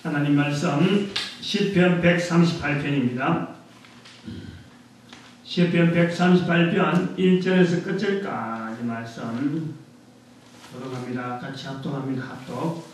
하나님 말씀 시편 138편입니다. 시편 138편 1절에서 끝절까지 말씀 돌아갑니다. 같이 합독합니다. 합독.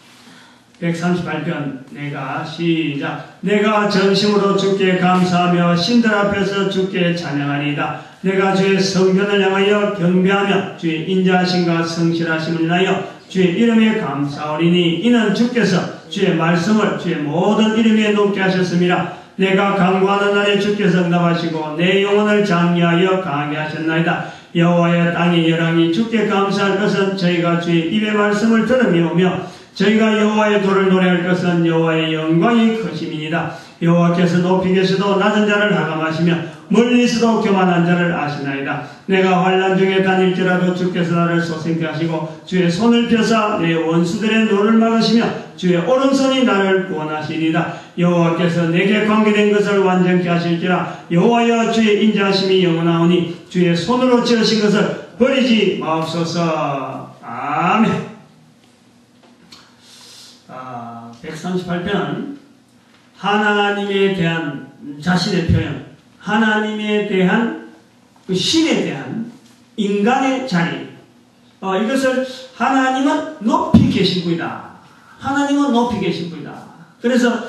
138편 내가 시작. 내가 전심으로 주께 감사하며 신들 앞에서 주께 찬양하니이다. 내가 주의 성전을 향하여 경배하며 주의 인자하심과 성실하심을 인하여 주의 이름에 감사하리니 이는 주께서 주의 말씀을 주의 모든 이름에 높게 하셨습니다. 내가 간구하는 날에 주께서 응답하시고 내 영혼을 장려하여 강하게 하셨나이다. 여호와의 땅의 열왕이 주께 감사할 것은 저희가 주의 입의 말씀을 들으며오며 저희가 여호와의 도를 노래할 것은 여호와의 영광이 크심이니이다. 여호와께서 높이 계셔도 낮은 자를 하감하시며 멀리서도 교만한 자를 아시나이다. 내가 환난 중에 다닐지라도 주께서 나를 소생케 하시고 주의 손을 펴사 내 원수들의 노를 막으시며 주의 오른손이 나를 구원하시리이다. 여호와께서 내게 관계된 것을 완전케 하실지라. 여호와여 주의 인자하심이 영원하오니 주의 손으로 지으신 것을 버리지 마옵소서. 아멘. 138편은 하나님에 대한 자신의 표현, 하나님에 대한 그 신에 대한 인간의 자리, 이것을 하나님은 높이 계신 분이다. 하나님은 높이 계신 분이다. 그래서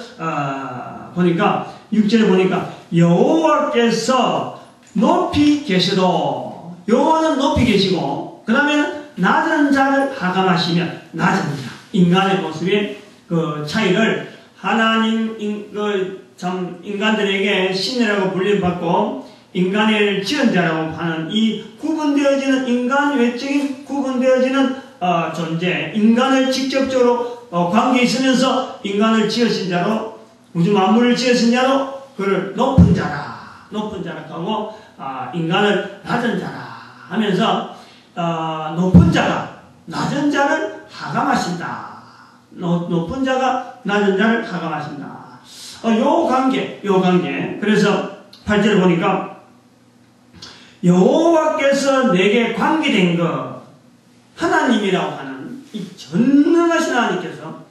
보니까 6절에 보니까 여호와께서 높이 계셔도 여호와는 높이 계시고 그 다음에 낮은 자를 하감하시며 낮은 자, 인간의 모습의 그 차이를 하나님 참 인간들에게 신이라고 불림받고 인간을 지은 자라고 하는 이 구분되어지는 인간 외적인 구분되어지는 존재, 인간을 직접적으로 관계 있으면서 인간을 지으신 자로 우주 만물을 지으신 자로 그를 높은 자라고 하고 인간을 낮은 자라 하면서 높은 자가 낮은 자를 하감하신다. 높은 자가 낮은 자를 하감하신다. 요 관계. 그래서 8절에 보니까 여호와께서 내게 관계된 것, 하나님이라고 하는 이 전능하신 하나님께서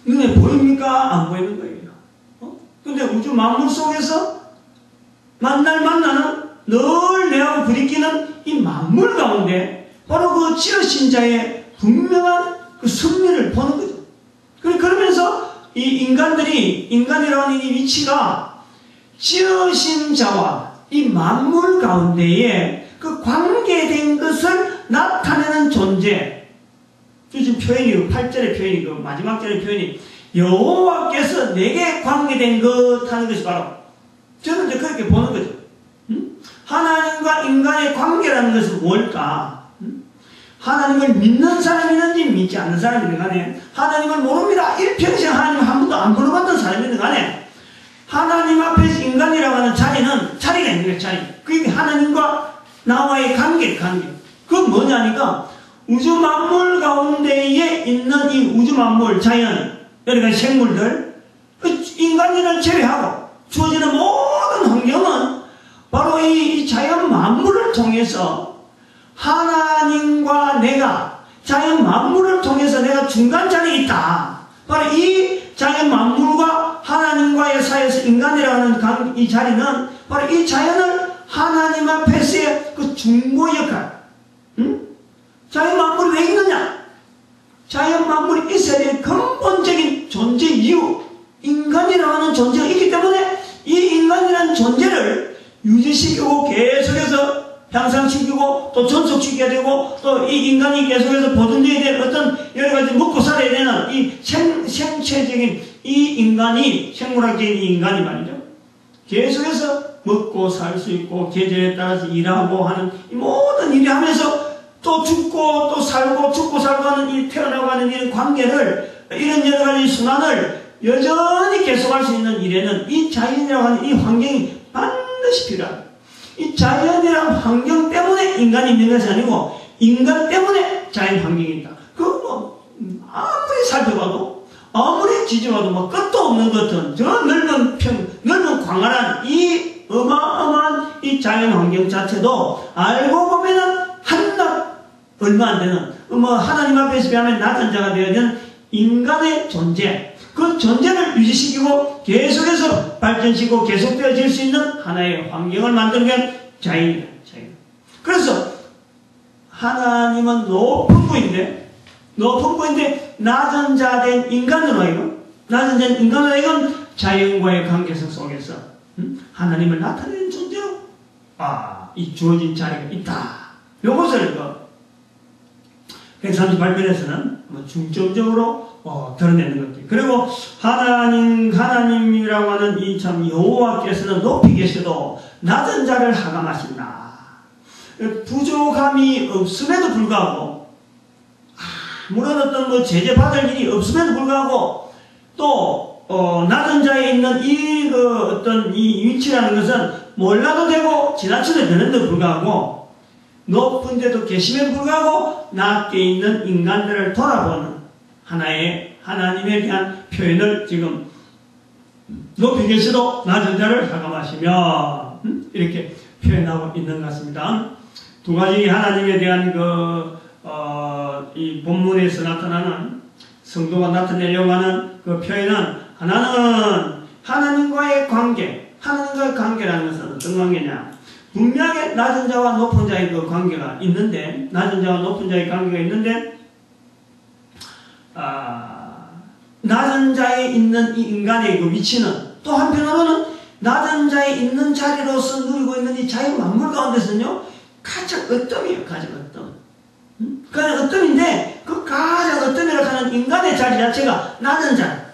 눈에 보입니까? 안 보이는 거예요. 근데 우주 만물 속에서 만나는 늘 내하고 부딪히는 이 만물 가운데 바로 그 지으신 자의 분명한 그 승리를 보는 거죠. 그러면서 이 인간이라고 하는 이 위치가 지으신 자와 이 만물 가운데에 그 관계된 것을 나타내는 존재. 요즘 표현이 8절의 표현이 그 마지막 절의 표현이 여호와께서 내게 관계된 것 하는 것이 바로 저는 이제 그렇게 보는 거죠. 하나님과 인간의 관계라는 것은 뭘까? 하나님을 믿는 사람이 있는지 믿지 않는 사람이 있는 간에 하나님을 모릅니다. 일평생 하나님 한 번도 안 불러봤던 사람이 있는 간에 하나님 앞에서 인간이라고 하는 자리가 있는 거예요. 자리. 그게 하나님과 나와의 관계. 그건 뭐냐니까 우주 만물 가운데에 있는 이 우주 만물 자연 여러 가지 생물들 인간을 제외하고 주어지는 모든 환경은 바로 이 자연 만물을 통해서 하나님과 내가 자연 만물을 통해서 내가 중간 자리에 있다. 바로 이 자연 만물과 하나님과의 사이에서 인간이라는 이 자리는 바로 이 자연을 하나님 앞에서의 그 중보 역할. 자연 만물이 왜 있느냐? 자연 만물이 있어야 될 근본적인 존재 이유. 인간이라고 하는 존재가 있기 때문에 이 인간이라는 존재를 유지시키고 계속해서 향상시키고 또 전속시켜야 되고 또 이 인간이 계속해서 보존되어야 될 어떤 여러가지 먹고 살아야 되는 이 생체적인 이 인간이 생물학적인 이 인간이 말이죠. 계속해서 먹고 살 수 있고 계절에 따라서 일하고 하는 이 모든 일을 하면서 또 죽고 또 살고 죽고 살고 하는 이 태어나고 하는 이런 관계를 이런 여러가지 순환을 여전히 계속할 수 있는 일에는 이 자연이라고 하는 이 환경이 반드시 필요합니다. 이 자연이라는 환경 때문에 인간이 있는 것이 아니고 인간 때문에 자연 환경이 있다. 그거 아무리 살펴봐도 아무리 지져봐도 끝도 없는 것 같은 저 넓은 광활한 이 어마어마한 이 자연 환경 자체도 알고 보면은 한낱 얼마 안 되는 하나님 앞에서 비하면 낮은 자가 되어진 인간의 존재 그 존재를 유지시키고 계속해서 발전시키고 계속되어질 수 있는 하나의 환경을 만드는 게 자연이다. 자연. 그래서 하나님은 높은 분인데 낮은 자 된 인간으로 하여금 자연과의 관계성 속에서 하나님을 나타내는 존재로 이 주어진 자리가 있다. 요것을 138편에서는 중점적으로 드러내는 것들. 그리고 하나님이라고 하는 이 참 여호와께서는 높이 계셔도 낮은 자를 하감하신다. 부족함이 없음에도 불구하고 아무런 어떤 제재받을 일이 없음에도 불구하고 또 낮은 자에 있는 이 위치라는 것은 몰라도 되고 지나쳐도 되는데도 불구하고 높은 데도 계심에도 불구하고 낮게 있는 인간들을 돌아보는 하나님에 대한 표현을 지금 높이 계셔도 낮은 자를 하감하시며 이렇게 표현하고 있는 것 같습니다. 두 가지 하나님에 대한 이 본문에서 나타나는 성도가 나타내려고 하는 그 표현은 하나는 하나님과의 관계, 하나님과의 관계라는 것은 어떤 관계냐? 분명히 낮은 자와 높은 자의 그 관계가 있는데, 낮은 자와 높은 자의 관계가 있는데, 낮은 자에 있는 이 인간의 그 위치는 또 한편으로는 낮은 자에 있는 자리로서 누리고 있는 이 자연 만물 가운데서는요, 가장 어뜸이에요, 가장 어뜸. 가장 어뜸인데, 그 가장 어뜸이라고 하는 인간의 자리 자체가 낮은 자리.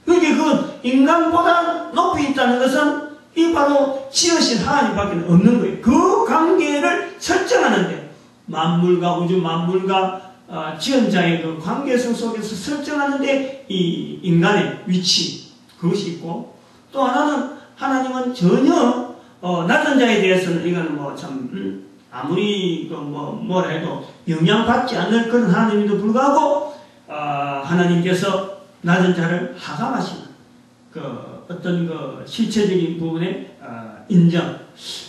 그게 그 인간보다 높이 있다는 것은 이 바로 지으신 하나님밖에 없는 거예요. 그 관계를 설정하는데, 만물과 우주 만물과 지은 자의 그 관계성 속에서 설정하는데 이 인간의 위치, 그것이 있고, 또 하나는 하나님은 전혀 낮은 자에 대해서는 이거는 아무리 뭐라 해도 영향받지 않는 그런 하나님에도 불구하고 하나님께서 낮은 자를 하감하시는 어떤 실체적인 부분의 인정,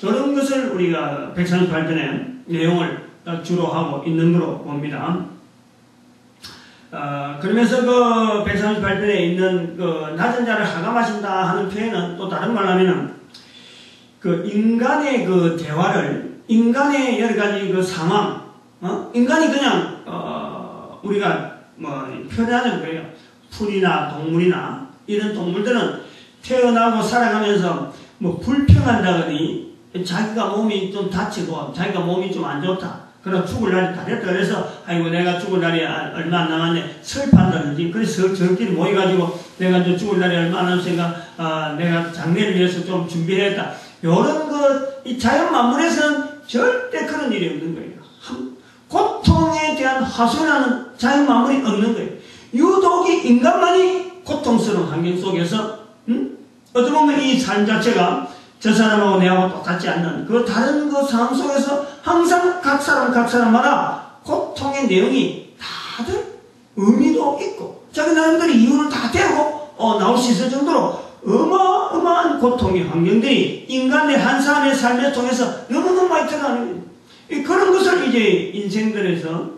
이런 것을 우리가 138편의 내용을 주로 하고 있는 거로 봅니다. 그러면서 138편에 있는 낮은 자를 하감하신다 하는 표현은 또 다른 말로 하면은 인간의 대화를, 인간의 여러 가지 상황, 인간이 그냥 우리가 표현하는 거예요. 풀이나 동물이나 이런 동물들은 태어나고 살아가면서 불평한다거니 자기가 몸이 좀 다치고 자기가 몸이 좀 안 좋다, 그럼 죽을 날이 다 됐다 그래서 아이고 내가 죽을 날이 얼마 안 남았네 슬퍼한다든지, 그래서 저끼리 모여가지고 내가 이제 죽을 날이 얼마 안 남았으니까 내가 장례를 위해서 좀 준비해야겠다, 요런 이 자연 만물에서는 절대 그런 일이 없는 거예요. 고통에 대한 하소연하는 자연 만물이 없는 거예요. 유독이 인간만이 고통스러운 환경 속에서 어떻게 보면 이 삶 자체가 저 사람하고 내하고 똑같지 않는 다른 상황 속에서 항상 각 사람마다 고통의 내용이 다들 의미도 있고 자기 나름대로 이유를 다 대고 나올 수 있을 정도로 어마어마한 고통의 환경들이 인간의 한 사람의 삶을 통해서 너무너무 많이 드러나는 거예요. 그런 것을 이제 인생들에서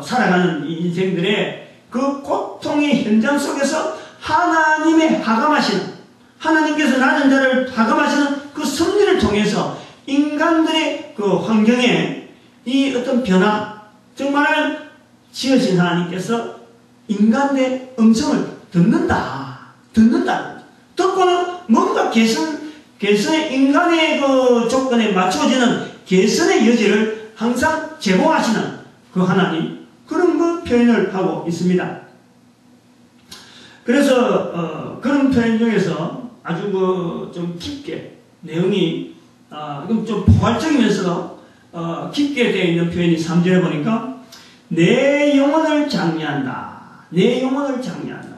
살아가는 이 인생들의 그 고통의 현장 속에서 하나님의 하감하시는, 하나님께서 낮은 자를 하감하시는 그 섭리를 통해서 인간들의 환경에 이 어떤 변화, 정말 지으신 하나님께서 인간의 음성을 듣는다. 듣고는 뭔가 개선의 인간의 조건에 맞춰지는 개선의 여지를 항상 제공하시는 하나님, 그런 표현을 하고 있습니다. 그래서 그런 표현 중에서 아주 좀 깊게 내용이 좀 포괄적이면서도 깊게 되어 있는 표현이 3절에 보니까 내 영혼을 장려한다. 내 영혼을 장려한다.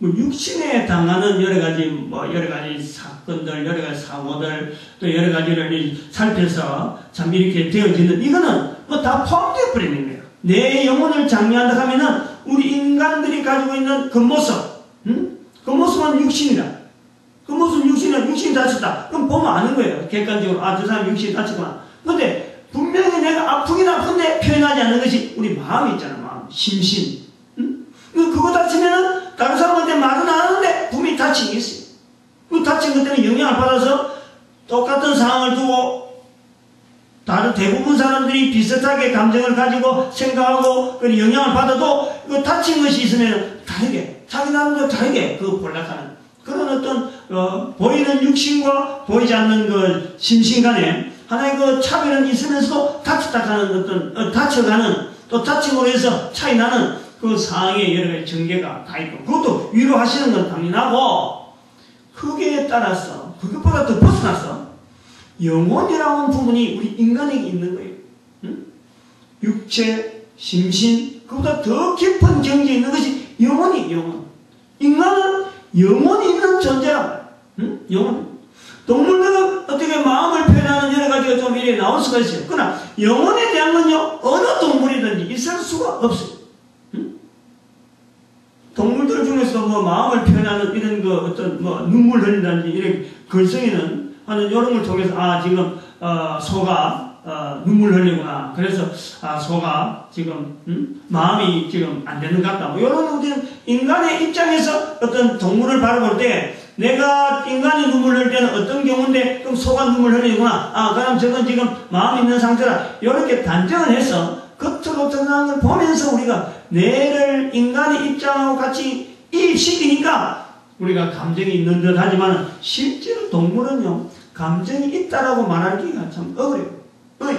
육신에 당하는 여러 가지 사건들, 여러 가지 사고들, 또 여러 가지를 살펴서 참 이렇게 되어지는, 이거는 다 포함되어 버리는 거예요. 내 영혼을 장려한다 하면은 우리 인간들이 가지고 있는 그 모습, 그 모습은 육신이다. 그 모습은 육신이 다쳤다. 그럼 보면 아는 거예요. 객관적으로. 저 사람 육신이 다쳤구나. 근데 분명히 내가 아프긴 아픈데 표현하지 않는 것이 우리 마음이 있잖아. 마음. 심신. 그거 다치면은 다른 다친 게 있어요. 그 다친 것 때문에 영향을 받아서 똑같은 상황을 두고 다른 대부분 사람들이 비슷하게 감정을 가지고 생각하고 그 영향을 받아도 그 다친 것이 있으면 다르게 자기 나름대로 다르게 그 몰락하는 그런 어떤 보이는 육신과 보이지 않는 그 심신 간에 하나의 그 차별은 있으면서도 다쳤다가는 어떤 다쳐가는 또 다침으로 해서 차이 나는 그 상황의 여러 가지 전개가 다 있고 그것도 위로하시는 건 당연하고 그게 따라서 그것보다 더 벗어나서 영혼이라는 부분이 우리 인간에게 있는 거예요. 응? 육체, 심신 그보다 더 깊은 경지에 있는 것이 영혼이 영혼. 인간은 영혼이 있는 존재란 말이에요. 응? 영혼. 동물들은 어떻게 마음을 표현하는 여러 가지가 좀 이렇게 나올 수가 있어요. 그러나 영혼에 대한 건요 어느 동물이든지 있을 수가 없어요. 응? 동물들 중에서 뭐 마음을 표현하는 이런 그 어떤 뭐 눈물 흘린다든지 이런 글썽이는 하는 이런 걸 통해서 지금 소가 눈물 흘리구나. 그래서 소가 지금 마음이 지금 안 되는 것 같다. 뭐 이런 우리는 인간의 입장에서 어떤 동물을 바라볼 때 내가 인간이 눈물 흘릴 때는 어떤 경우인데 그럼 소가 눈물 흘리구나. 그럼 저건 지금 마음이 있는 상태라. 이렇게 단정을 해서 겉으로 드러나는 걸 보면서 우리가 뇌를 인간의 입장하고 같이 이입시키니까 우리가 감정이 있는 듯 하지만 실제로 동물은요 감정이 있다라고 말하기가 참 어려워요.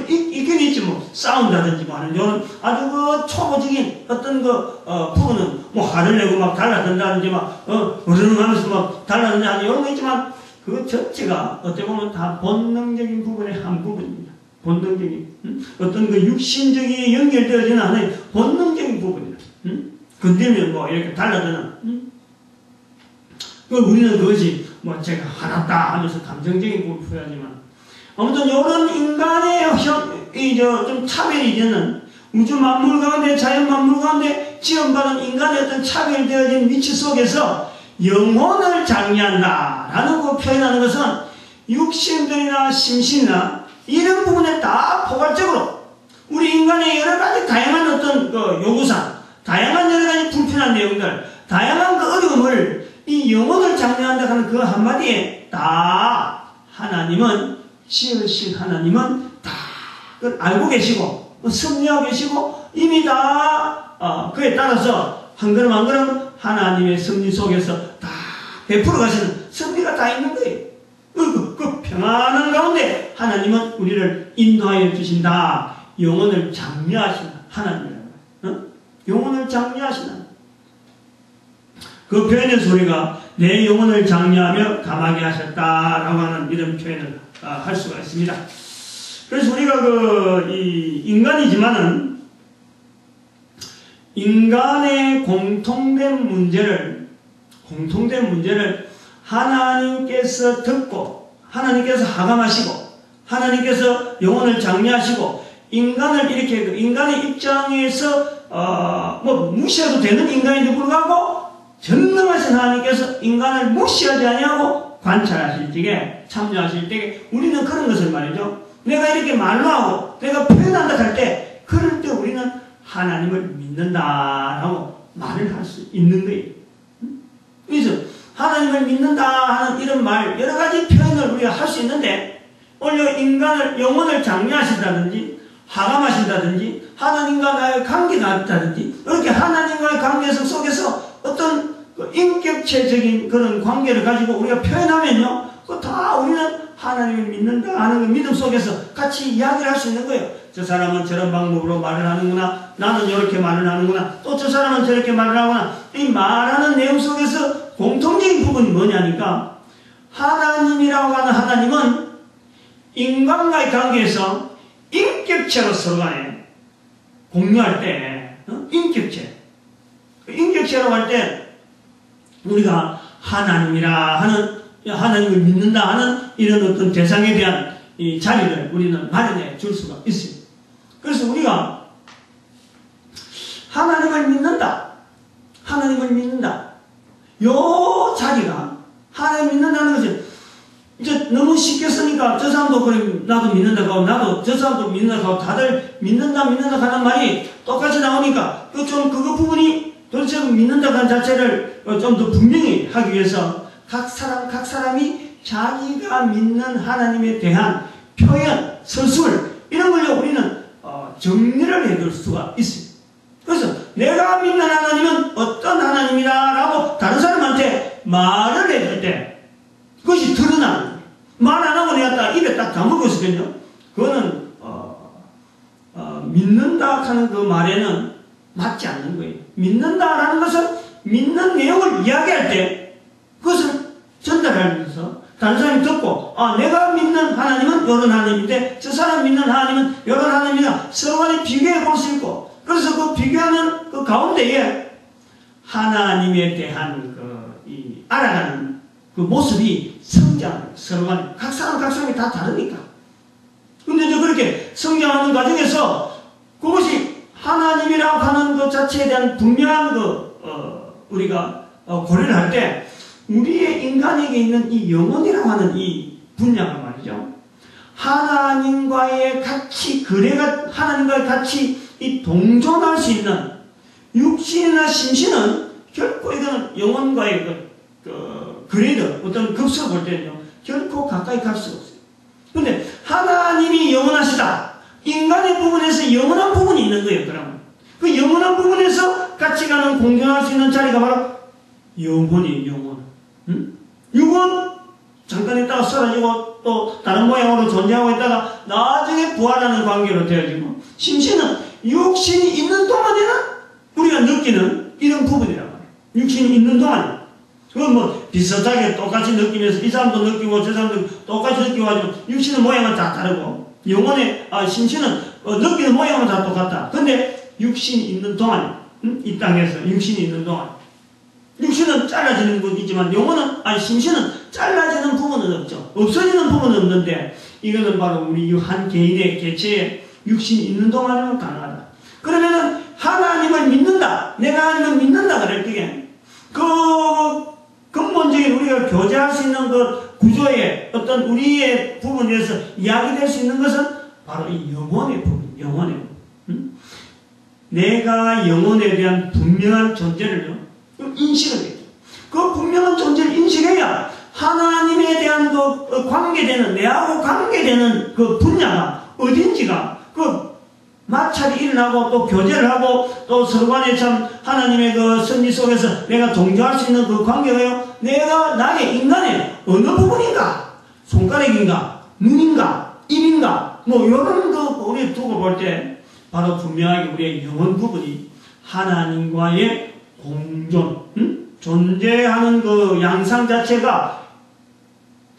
있긴 있지 뭐 싸운다든지 뭐 하는 이런 아주 그 초보적인 어떤 그 부분은 뭐 화를 내고 막 달라든다든지 막 으르렁하면서 막 달라든지 하는 이런 거 있지만 그 전체가 어떻게 보면 다 본능적인 부분의 한 부분입니다. 본능적인 어떤 그 육신적인 연결되어지는 하나의 본능적인 부분이다. 건들면 뭐 이렇게 달라드는 우리는 그것이 뭐 제가 화났다 하면서 감정적인 부분을 표현하지만 아무튼 이런 인간의 좀 차별이 있는 우주 만물 가운데 자연 만물 가운데 지원받은 인간의 어떤 차별되어진 위치 속에서 영혼을 장려한다라는 거 표현하는 것은 육신들이나 심신이나 이런 부분에 다 포괄적으로 우리 인간의 여러 가지 다양한 어떤 그 요구사항, 다양한 여러 가지 불편한 내용들, 다양한 그 어려움을 이 영혼을 장려한다 하는 그 한마디에 다 하나님은 지으신 하나님은 다 그걸 알고 계시고 섭리하고 계시고 이미 다 그에 따라서 한 걸음 한 걸음 하나님의 섭리 속에서 다 베풀어 가시는 섭리가 다 있는 거예요. 그 평안한 가운데 하나님은 우리를 인도하여 주신다. 영혼을 장려하신다. 하나님이라고. 영혼을 장려하신다. 그 표현에서 우리가 내 영혼을 장려하며 감하게 하셨다라고 하는 이런 표현을 할 수가 있습니다. 그래서 우리가 이 인간이지만은 인간의 공통된 문제를 하나님께서 듣고 하나님께서 하감하시고 하나님께서 영혼을 장려하시고 인간을 이렇게 인간의 입장에서 뭐 무시해도 되는 인간인데 불구하고 전능하신 하나님께서 인간을 무시하지 아니하고 관찰하실 때에 참여하실 때에 우리는 그런 것을 말이죠. 내가 이렇게 말로 하고 내가 표현한다 할 때 그럴 때 우리는 하나님을 믿는다라고 말을 할 수 있는 거예요. 그래서 하나님을 믿는다 하는 이런 말 여러 가지 표현을 우리가 할 수 있는데 오히려 인간을 영혼을 장려하신다든지 하감하신다든지 하나님과 나의 관계가 있다든지 이렇게 하나님과의 관계성 속에서 어떤 인격체적인 그런 관계를 가지고 우리가 표현하면요 그거 다 우리는 하나님을 믿는다 하는 그 믿음 속에서 같이 이야기를 할 수 있는 거예요. 저 사람은 저런 방법으로 말을 하는구나. 나는 이렇게 말을 하는구나. 또 저 사람은 저렇게 말을 하구나. 이 말하는 내용 속에서 공통적인 부분이 뭐냐니까 하나님이라고 하는 하나님은 인간과의 관계에서 인격체로 서로 간에 공유할 때 인격체라고 할 때 우리가 하나님이라 하는 하나님을 믿는다 하는 이런 어떤 대상에 대한 이 자리를 우리는 마련해 줄 수가 있어요. 그래서 우리가 하나님을 믿는다. 요 자리가 하나님 믿는다는 것이 이제 너무 쉽게 쓰니까 저 사람도 그래 나도 믿는다고 하고 나도 저 사람도 믿는다고 하고 다들 믿는다 하는 말이 똑같이 나오니까 좀 그거 부분이 도대체 믿는다는 자체를 좀 더 분명히 하기 위해서 각 사람이 자기가 믿는 하나님에 대한 표현, 서술 이런 걸로 우리는 정리를 해둘 수가 있어요. 그래서 내가 믿는 하나님은 어떤 하나님이다라고 다른 사람한테 말을 해줄 때 그것이 드러나는 거예요. 말 안 하고 내가 딱 입에 딱 다물고 있으면요, 그거는 믿는다 하는 그 말에는 맞지 않는 거예요. 믿는다라는 것은 믿는 내용을 이야기할 때 그것을 전달하면서 다른 사람이 듣고, 내가 믿는 하나님은 이런 하나님인데 저 사람 믿는 하나님은 이런 하나님이다. 서로 간에 비교해 볼 수 있고, 그래서 그 비교하는 그 가운데에 하나님에 대한 알아가는 그 모습이 성장, 서로 간에 각 사람이 다 다르니까. 근데 이제 그렇게 성장하는 과정에서 그것이 하나님이라고 하는 것 자체에 대한 분명한 우리가 고려를 할 때 우리의 인간에게 있는 이 영혼이라고 하는 이 분야가 말이죠. 하나님과의 같이 이 동존할 수 있는 육신이나 심신은 결코 이거는 영혼과의 그레이드, 어떤 급수를 볼 때는요, 결코 가까이 갈 수가 없어요. 근데 하나님이 영원하시다. 인간의 부분에서 영원한 부분이 있는 거예요, 그러면. 그 영원한 부분에서 같이 가는 공존할 수 있는 자리가 바로 영혼이에요, 영혼. 육은 잠깐 있다가 사라지고 또 다른 모양으로 존재하고 있다가 나중에 부활하는 관계로 되어지고, 심신은 육신이 있는 동안에는 우리가 느끼는 이런 부분이란 말이에요. 육신이 있는 동안에. 그건 뭐 비슷하게 똑같이 느끼면서 이 사람도 느끼고 저 사람도 똑같이 느끼고 가지고 육신의 모양은 다 다르고 영혼의 심신은 느끼는 모양은 다 똑같다. 근데 육신이 있는 동안, 이 땅에서 육신이 있는 동안 육신은 잘라지는 건 있지만 심신은 잘라지는 부분은 없죠. 없어지는 부분은 없는데 이거는 바로 우리 한 개인의 개체에 육신이 있는 동안에는 가능하다. 그러면은 하나님을 믿는다. 내가 하나님을 믿는다 그럴 때 근본적인 우리가 교제할 수 있는 그 구조의 어떤 우리의 부분에서 이야기될 수 있는 것은 바로 이 영혼의 부분, 영혼의 부분. 내가 영혼에 대한 분명한 존재를요, 인식을 해야죠. 그 분명한 존재를 인식해야 하나님에 대한 내하고 관계되는 그 분야가 어딘지가 마찰이 일어나고 또 교제를 하고 또 서로 간에 참 하나님의 그 섭리 속에서 내가 동조할 수 있는 그 관계가요, 내가 나의 인간의 어느 부분인가, 손가락인가, 눈인가, 입인가, 이런 우리 두고 볼 때 바로 분명하게 우리의 영혼 부분이 하나님과의 공존, 존재하는 그 양상 자체가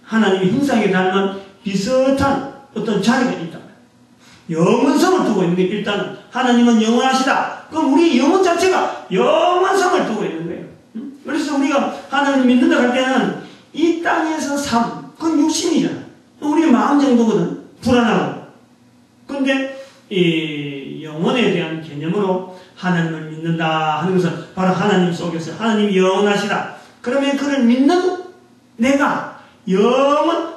하나님의 형상에 닮은 비슷한 어떤 자리가 있다. 영원성을 두고 있는 게 일단 하나님은 영원하시다. 그럼 우리 영혼 자체가 영원성을 두고 있는 거예요. 그래서 우리가 하나님 믿는다 할 때는 이 땅에서 삶, 그건 육신이잖아. 우리 마음 정도거든. 불안하고. 근데 이 영혼에 대한 개념으로 하나님을 믿는다 하는 것은 바로 하나님 속에서 하나님이 영원하시다. 그러면 그를 믿는 내가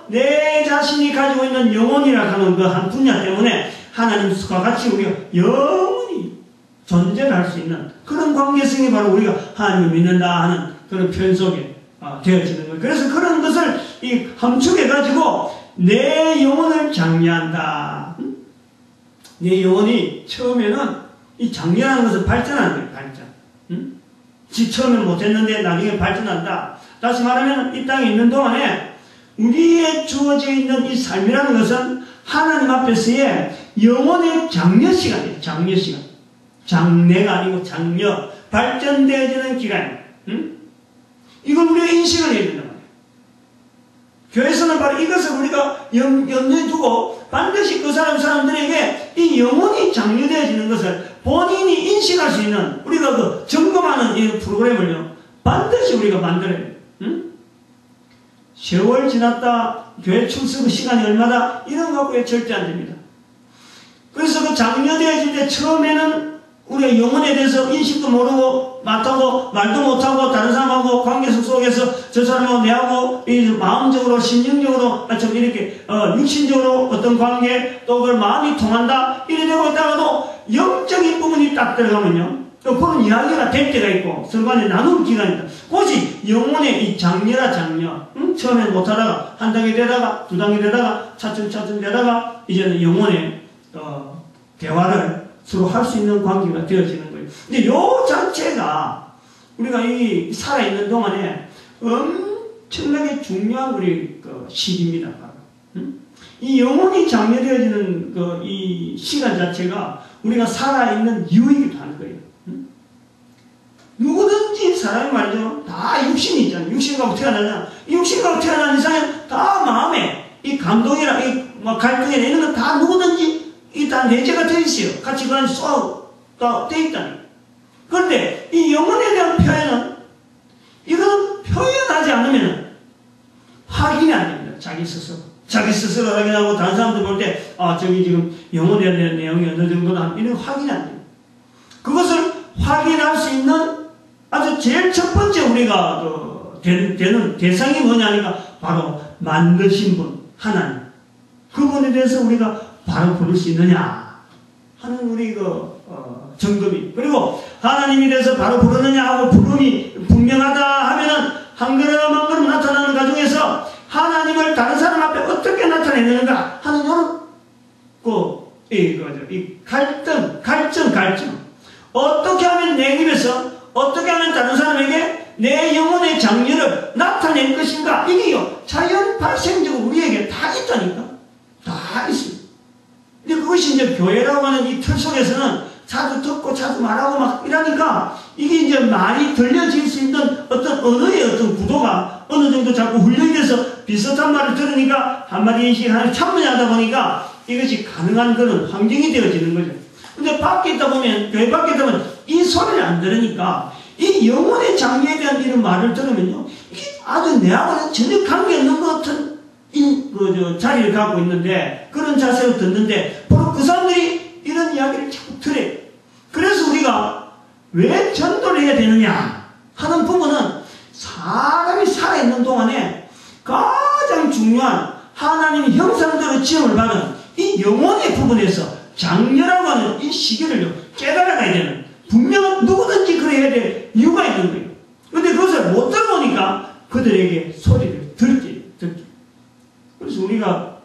내 자신이 가지고 있는 영혼이라 하는 그 한 분야 때문에 하나님과 같이 우리가 영원히 존재를 할 수 있는 그런 관계성이 바로 우리가 하나님을 믿는다 하는 그런 표현 속에 되어지는 거예요. 그래서 그런 것을 함축해가지고 내 영혼을 장려한다. 내 영혼이 처음에는 이 장려하는 것은 발전하는 거예요. 발전. 처음에는 못했는데 나중에 발전한다. 다시 말하면 이 땅에 있는 동안에 우리의 주어져 있는 이 삶이라는 것은 하나님 앞에서의 영혼의 장려 시간이에요. 장려 시간. 장래가 아니고 장려. 발전되어지는 기간이에요. 이걸 우리가 인식을 해야 된단 말이에요. 교회에서는 바로 이것을 우리가 염두에 두고 반드시 그 사람들에게 이 영혼이 장려되어지는 것을 본인이 인식할 수 있는 우리가 점검하는 이 프로그램을요, 반드시 우리가 만들어야 돼요. 세월 지났다, 교회 출석 시간이 얼마다, 이런 거 갖고 절대 안 됩니다. 그래서 장려되어질 때 처음에는 우리가 영혼에 대해서 인식도 모르고, 말도 못하고, 다른 사람하고 관계성 속에서 저 사람하고 내하고, 마음적으로, 심령적으로, 좀 이렇게, 육신적으로 어떤 관계, 또 그걸 마음이 통한다, 이래 되고 있다가도 영적인 부분이 딱 들어가면요, 또 그런 이야기가 될 때가 있고 서로 간에 나누는 기간이다. 그것이 영혼의 이 장려라 장려. 처음엔 못하다가 한 단계 되다가 두 단계 되다가 차츰차츰 되다가 이제는 영혼의 대화를 서로 할 수 있는 관계가 되어지는 거예요. 근데 요 자체가 우리가 이 살아있는 동안에 엄청나게 중요한 우리 시기입니다. 이 영혼이 장려되어지는 이 시간 자체가 우리가 살아있는 이유이기도 하는 거예요. 누구든지 사람이 말이죠. 다 육신이 있잖아요. 육신 갖고 태어나잖아. 육신 갖고 태어난 이상은 다 마음에 이 감동이라 이 갈등이나 이런 건 다 누구든지 이 다 내재가 되어 있어요. 같이 그런 쏘가 되어 있다니. 그런데 이 영혼에 대한 표현은 이건 표현하지 않으면 확인이 안 됩니다. 자기 스스로 확인하고 다른 사람들 볼 때 저기 지금 영혼에 대한 내용이 어느 정도나 이런 확인이 안 됩니다. 그것을 확인할 수 있는 아주 제일 첫 번째 우리가 되는 대상이 뭐냐니까 바로 만드신 분 하나님. 그분에 대해서 우리가 바로 부를 수 있느냐 하는 우리 점검이. 그리고 하나님에 대해서 바로 부르느냐 하고 부름이 분명하다 하면은 한 걸음 한 걸음 나타나는 과정에서 하나님을 다른 사람 앞에 어떻게 나타내는가 하는 이 갈증. 어떻게 하면 내 입에서 어떻게 하면 다른 사람에게 내 영혼의 장려를 나타낼 것인가. 이게요 자연 발생적으로 우리에게 다 있다니까. 다 있습니다. 근데 그것이 이제 교회라고 하는 이 틀 속에서는 자주 듣고 자주 말하고 막 이러니까 이게 이제 말이 들려질 수 있는 어떤 언어의 어떤 구도가 어느 정도 자꾸 훈련이 돼서 비슷한 말을 들으니까 한마디씩 하나 참여하다 보니까 이것이 가능한 그런 환경이 되어지는 거죠. 근데 밖에 있다 보면, 교회 밖에 있다 보면 이 소리를 안 들으니까 이 영혼의 장려에 대한 이런 말을 들으면요, 이게 아주 내하고는 전혀 관계없는 것 같은 자리를 갖고 있는데, 그런 자세로 듣는데, 바로 그 사람들이 이런 이야기를 자꾸 들어요. 그래서 우리가 왜 전도를 해야 되느냐 하는 부분은 사람이 살아있는 동안에 가장 중요한 하나님의 형상대로 지음을 받은 이 영혼의 부분에서 장려라고 하는 이 시기를 깨달아가야 되는, 분명한 누구든지 그래야 될 이유가 있는 거예요. 근데 그것을 못 들어보니까 그들에게 소리를 듣기. 그래서 우리가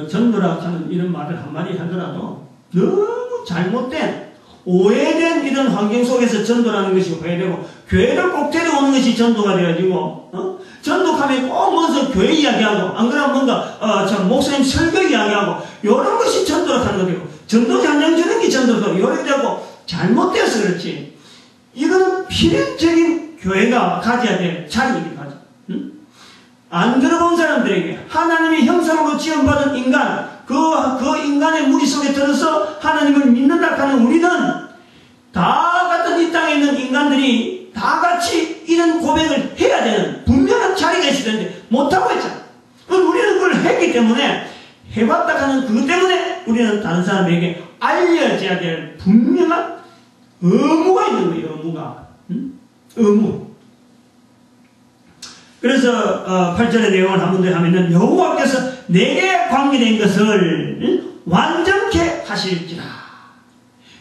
전도라 하는 이런 말을 한마디 하더라도 너무 잘못된 오해된 이런 환경 속에서 전도라는 것이 오해되고, 교회를 꼭 데려오는 것이 전도가 되어지고, 전도하면 꼭 먼저 교회 이야기하고, 안 그러면 뭔가 목사님 설교 이야기하고, 이런 것이 전도라 하는 거되고, 전도 장량 주는 게 전도고, 이렇게 되고 잘못되어서 그렇지. 이건 필연적인 교회가 가져야 될 자리이기도 하죠. 안 들어본 사람들에게 하나님의 형상으로 지원받은 인간, 그 인간의 무리 속에 들어서 하나님을 믿는다 하는 우리는 다 같은 이 땅에 있는 인간들이 다 같이 이런 고백을 해야 되는 분명한 자리가 있어야 되는데 못하고 있잖아. 우리는 그걸 했기 때문에, 해봤다 하는 그것 때문에 우리는 다른 사람에게 알려져야 될 분명한 의무가 있는 거예요. 의무. 그래서 8절의 내용을 한 번 더 하면은, 여호와께서 내게 관계된 것을 완전케 하실지라.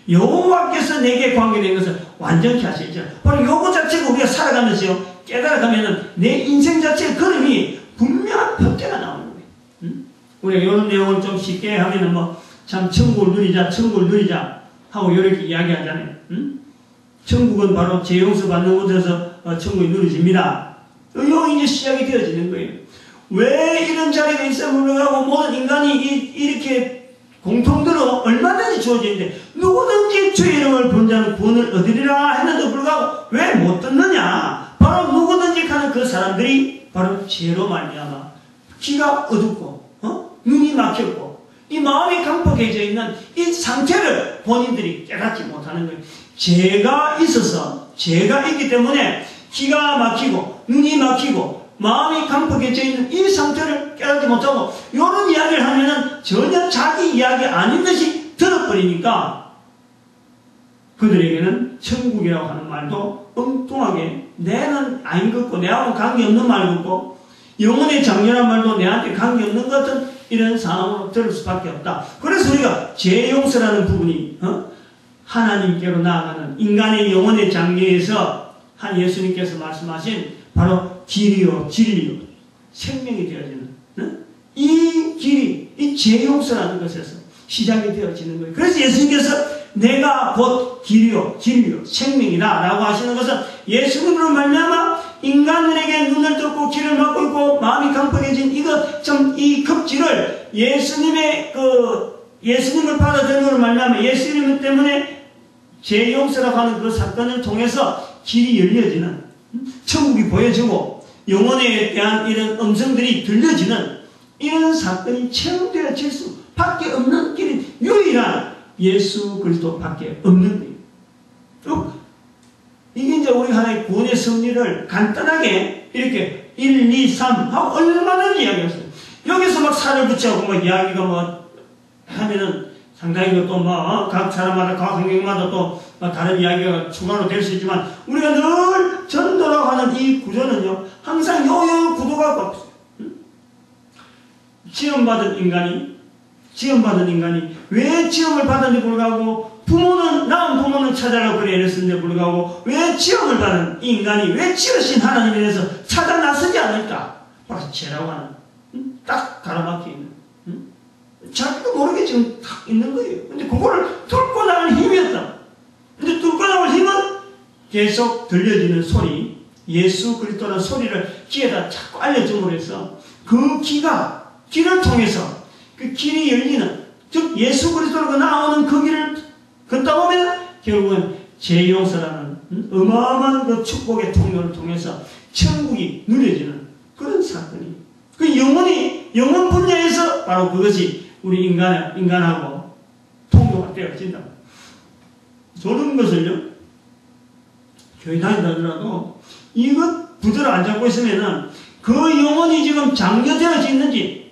여호와께서 내게 관계된 것을 완전케 하실지라. 바로 요거 자체가 우리가 살아가면서요, 깨달아가면은 내 인생 자체의 걸음이 분명한 표대가 나오는 거예요. 우리가 이런 내용을 좀 쉽게 하면은 참 천국을 누리자 하고 이렇게 이야기하잖아요. 천국은 바로 죄 용서 받는 곳에서 천국이 누려집니다. 이제 시작이 되어지는 거예요. 왜 이런 자리가 있음을 불구하고 모든 인간이 이렇게 공통대로 얼마든지 주어지는데, 누구든지 주의 이름을 부른 자는 구원을 얻으리라 했는데도 불구하고 왜 못 듣느냐? 바로 누구든지 하는 그 사람들이 바로 죄로 말미암아 귀가 어둡고 눈이 막혔고 이 마음이 강팍해져 있는 이 상태를 본인들이 깨닫지 못하는 거예요. 죄가 있어서, 죄가 있기 때문에 기가 막히고 눈이 막히고 마음이 강팍해져 있는 이 상태를 깨닫지 못하고, 이런 이야기를 하면은 전혀 자기 이야기 아닌 듯이 들어버리니까 그들에게는 천국이라고 하는 말도 엉뚱하게 내는 아닌 것 같고, 내하고 관계없는 말 같고, 영혼의 장려란 말도 내한테 관계없는 것 같은 이런 상황으로 들을 수밖에 없다. 그래서 우리가 죄 용서라는 부분이 하나님께로 나아가는 인간의 영혼의 장래에서 한 예수님께서 말씀하신 바로 길이요 진리요 생명이 되어지는 이 길이 이 죄 용서라는 것에서 시작이 되어지는 거예요. 그래서 예수님께서 내가 곧 길이요 진리요 생명이다 라고 하시는 것은 예수님으로 말미암아 인간들에게 눈을 떴고 귀를 막고 있고 마음이 강팍해진 이 급지를 예수님을 받아들임으로 말미암아 예수님 때문에 죄 용서라고 하는 그 사건을 통해서 길이 열려지는 천국이 보여지고 영혼에 대한 이런 음성들이 들려지는 이런 사건이 체험되어질 수밖에 없는 길이 유일한 예수 그리스도밖에 없는 거예요. 이게 이제 우리 하나의 구원의 섭리를 간단하게 이렇게 1, 2, 3 하고 얼마든지 이야기했어요. 여기서 막 살을 붙이고 막 이야기가 뭐 하면은 상당히 또 뭐 각 사람마다 각 환경마다 또 다른 이야기가 추가로 될 수 있지만 우리가 늘 전도라고 하는 이 구조는요 항상 요 구도가 없어요. 지음받은 인간이 왜 지음을 받았는지 불구하고 낳은 부모는 찾아라고 그래 이랬는데 불구하고 왜 지음을 받은 이 인간이 왜 지으신 하나님에 대해서 찾아 나서지 않을까? 바로 죄라고 하는 딱 가로막혀 있는 자기도 모르게 지금 딱 있는 거예요. 근데 그거를 뚫고 나갈 힘이었다. 근데 뚫고 나갈 힘은 계속 들려지는 소리 예수 그리스도라는 소리를 귀에다 자꾸 알려줌으로 해서 그 길을 통해서 그 길이 열리는 즉 예수 그리스도로 나오는 그 길을 걷다 보면 결국은 죄 용서라는 어마어마한 그 축복의 통로를 통해서 천국이 누려지는 그런 사건이 그 영혼 분야에서 바로 그것이 우리 인간하고 통로가 되어진다. 저런 것을요 교회 다닌다 하더라도 이것 부드러 안 잡고 있으면은 그 영혼이 지금 장려되어져 있는지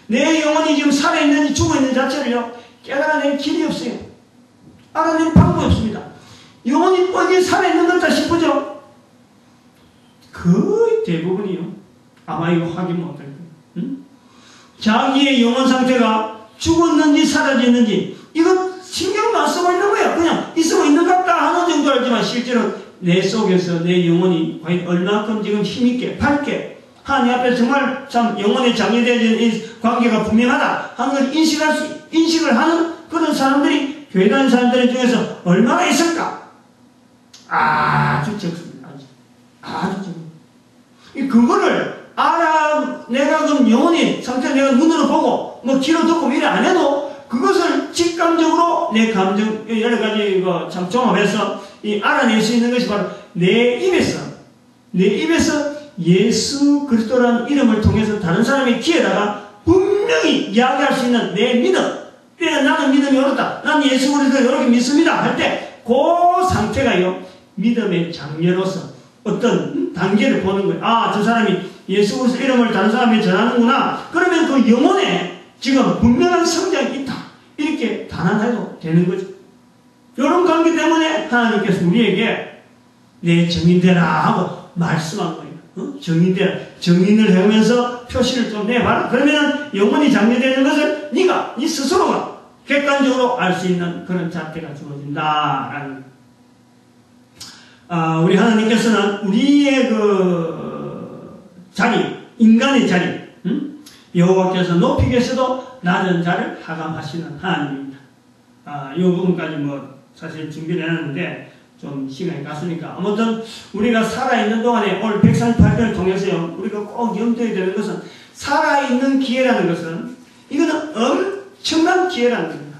내 영혼이 지금 살아있는지 죽어있는 자체를요 깨달아낼 길이 없어요. 알아낼 방법이 없습니다. 영혼이 뻔히 살아있는 것다 싶으죠? 거의 대부분이요 아마 이거 확인 못할 거예요. 자기의 영혼 상태가 죽었는지 사라졌는지 이거 신경도 안 쓰고 있는 거예요. 그냥 있으고 있는 것 같다 하는 정도 알지만 실제로 내 속에서 내 영혼이 과연 얼마큼 지금 힘있게 밝게 하나님 앞에 정말 참 영혼의 장애되어진 이 관계가 분명하다 하는 걸 인식을 하는 그런 사람들이 교회 다니는 사람들 중에서 얼마나 있을까? 아주 적습니다. 아주 적습니다. 그거를 내가 그럼 영혼의 상태를 내가 눈으로 보고 뭐 귀로 듣고 이래 안 해도 그것을 직감적으로 내 감정 여러 가지 참 종합해서 알아낼 수 있는 것이 바로 내 입에서 예수 그리스도라는 이름을 통해서 다른 사람의 귀에다가 분명히 이야기할 수 있는 내 믿음. 나는 믿음이 옳다. 나는 예수 그리스도를 이렇게 믿습니다. 할 때 그 상태가요 믿음의 장녀로서 어떤 단계를 보는 거예요. 아, 저 사람이 예수 그리스도 이름을 다른 사람에게 전하는구나. 그러면 그 영혼에 지금 분명한 성장이 있다. 이렇게 단언해도 되는 거죠. 이런 관계 때문에 하나님께서 우리에게 내 정인되라 하고 말씀한 거예요. 정인을 해오면서 표시를 좀 내봐라. 그러면 영혼이 장려되는 것을 네 스스로가 객관적으로 알 수 있는 그런 잣대가 주어진다라는 우리 하나님께서는 우리의 그 자리, 인간의 자리, 여호와께서 높이 계셔도 낮은 자를 하감하시는 하나님입니다. 이 부분까지 사실 준비를 해놨는데 좀 시간이 갔으니까 아무튼 우리가 살아있는 동안에 오늘 138편을 통해서요 우리가 꼭 염두에 되는 것은 살아있는 기회라는 것은 이거는 엄청난 기회라는 겁니다.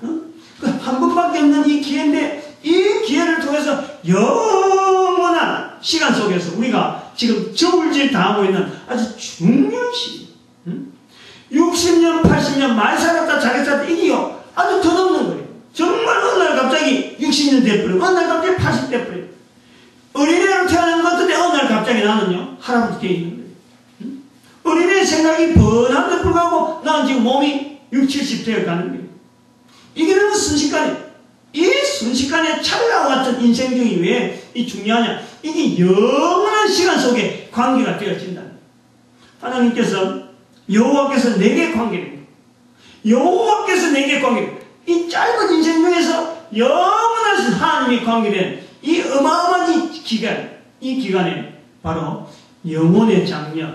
한 번밖에 없는 이 기회인데 이 기회를 통해서 영원한 시간 속에서 우리가 지금 저울질 당하고 있는 아주 중요한 시기 60년 80년 많이 살았다 자겠다 이게요 아주 덧없는 거예요. 정말 어느 날 갑자기 60년 돼버리고 어느 날 갑자기 80 돼버리고 어린애로 태어난 것 같은데 어느 날 갑자기 나는요 할아버지 돼 있는 거예요. 어린애 생각이 번한데 불구하고 나는 지금 몸이 60, 70 되어가는 거예요. 이게 너무 순식간에 이 순식간에 찰나와 같은 인생 중이 왜 이 중요하냐 이게 영원한 시간 속에 관계가 되어진다. 하나님께서 여호와께서 내게 관계됩니다. 여호와께서 내게 관계됩니다. 이 짧은 인생 중에서 영원한 주변에서 하나님이 관계된 이 어마어마한 이 기간에 바로 영혼의 장려,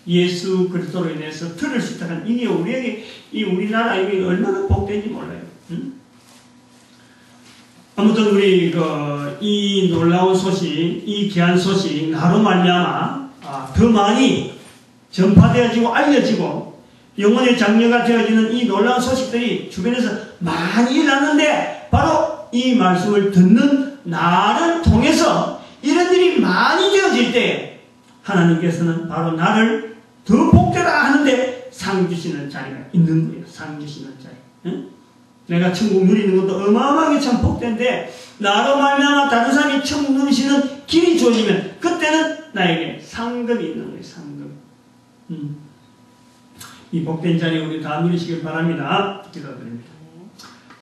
예수 그리스도로 인해서 들을 수 있다는 이게 우리에게 이 우리나라 이게 얼마나 복된지 몰라요. 아무튼 우리 이 놀라운 소식, 이 귀한 소식 나로 말미암아 더 많이 전파되어지고 알려지고 영혼의 장려가 되어지는 이 놀라운 소식들이 주변에서 많이 일어났는데 바로 이 말씀을 듣는 나를 통해서 이런 일이 많이 되어질 때 하나님께서는 바로 나를 더 복되라 하는데 상 주시는 자리가 있는 거예요. 상 주시는 자리. 응? 내가 천국 누리는 것도 어마어마하게 참 복된데 나로 말미암아 다른 사람이 천국 누리시는 길이 주어지면 그때는 나에게 상급이 있는 거예요. 상급. 이 복된 자리 우리 다 누리시길 바랍니다. 기도드립니다.